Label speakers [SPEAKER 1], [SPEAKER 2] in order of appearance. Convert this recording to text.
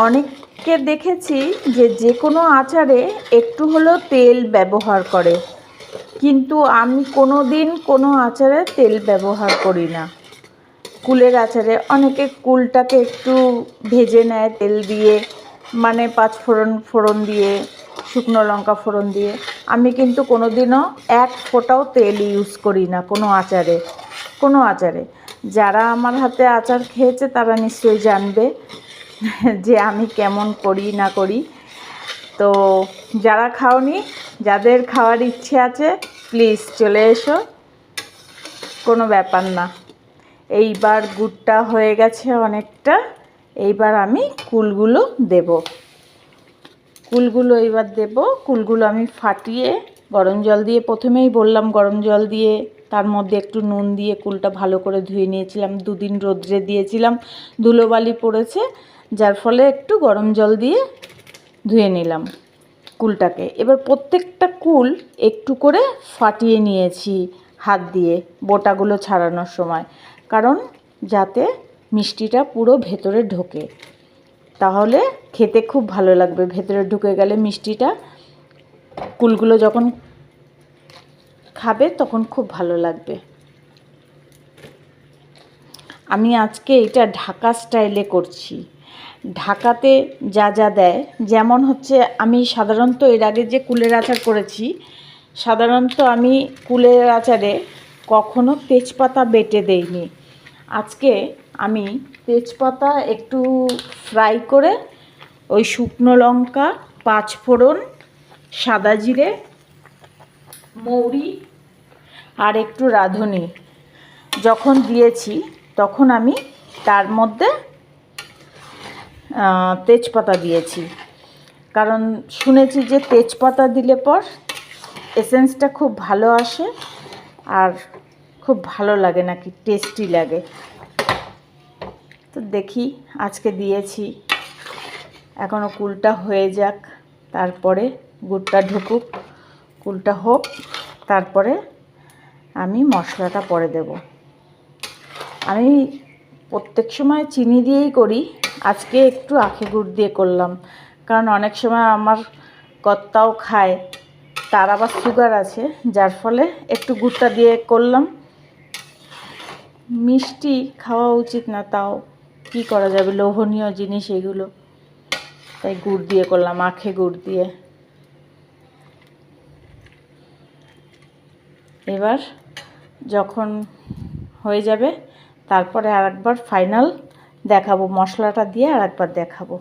[SPEAKER 1] অনেককে দেখেছি যে কোনো আচারে একটু হলেও তেল ব্যবহার করে, কিন্তু আমি কোনো দিন কোনো আচারে তেল ব্যবহার করি না। কুলের আচারে অনেকে কুলটাকে একটু ভেজে নেয় তেল দিয়ে, মানে ফোড়ন দিয়ে, শুকনো লঙ্কা ফোড়ন দিয়ে। আমি কিন্তু কোনো দিনও এক ফোঁটাও তেল ইউজ করি না কোনো আচারে। যারা আমার হাতে আচার খেয়েছে তারা নিশ্চয়ই জানবে যে আমি কেমন করি না করি। তো যারা খাওনি, যাদের খাওয়ার ইচ্ছে আছে, প্লিজ চলে এসো, কোনো ব্যাপার না। এইবার গুড়টা হয়ে গেছে অনেকটা, এইবার আমি কুলগুলো দেব। কুলগুলো আমি ফাটিয়ে গরম জল দিয়ে, প্রথমেই বললাম গরম জল দিয়ে তার মধ্যে একটু নুন দিয়ে কুলটা ভালো করে ধুয়ে নিয়েছিলাম। 2 দিন রোদ্রে দিয়েছিলাম, ধুলোবালি পড়েছে, যার ফলে একটু গরম জল দিয়ে ধুয়ে নিলাম কুলটাকে। এবার প্রত্যেকটা কুল একটু করে ফাটিয়ে নিয়েছি হাত দিয়ে বোটাগুলো ছাড়ানোর সময়, কারণ যাতে মিষ্টিটা পুরো ভেতরে ঢোকে, তাহলে খেতে খুব ভালো লাগবে। ভেতরে ঢুকে গেলে মিষ্টিটা কুলগুলো যখন খাবে তখন খুব ভালো লাগবে। আমি আজকে এটা ঢাকা স্টাইলে করছি। ঢাকাতে যা যা দেয়, যেমন হচ্ছে আমি সাধারণত এর আগে যে কুলের আচার করেছি, সাধারণত আমি কুলের আচারে কখনো তেজপাতা বেটে দেইনি। আজকে আমি তেজপাতা একটু ফ্রাই করে ওই শুকনো লঙ্কা, 5 ফোড়ন, সাদা জিরে, মৌরি আর একটু রাঁধুনি যখন দিয়েছি, তখন আমি তার মধ্যে তেজপাতা দিয়েছি। কারণ শুনেছি যে তেজপাতা দিলে পর এসেন্সটা খুব ভালো আসে আর খুব ভালো লাগে, নাকি টেস্টি লাগে। তো দেখি, আজকে দিয়েছি, এখনও কুলটা হয়ে যাক, তারপরে গুড়টা ঢুকুক, কুলটা হোক, তারপরে আমি মশলাটা পরে দেব। আমি প্রত্যেক সময় চিনি দিয়েই করি, আজকে একটু আখে গুড় দিয়ে করলাম, কারণ অনেক সময় আমার কর্তাও খায়, তার আবার সুগার আছে, যার ফলে একটু গুড়টা দিয়ে করলাম। মিষ্টি খাওয়া উচিত না, তাও কি করা যাবে, লোভনীয় জিনিস এগুলো, তাই গুড় দিয়ে করলাম, আখে গুড় দিয়ে। এবার যখন হয়ে যাবে তারপরে আরেকবার ফাইনাল দেখাবো, মশলাটা দিয়ে আরেকবার দেখাবো।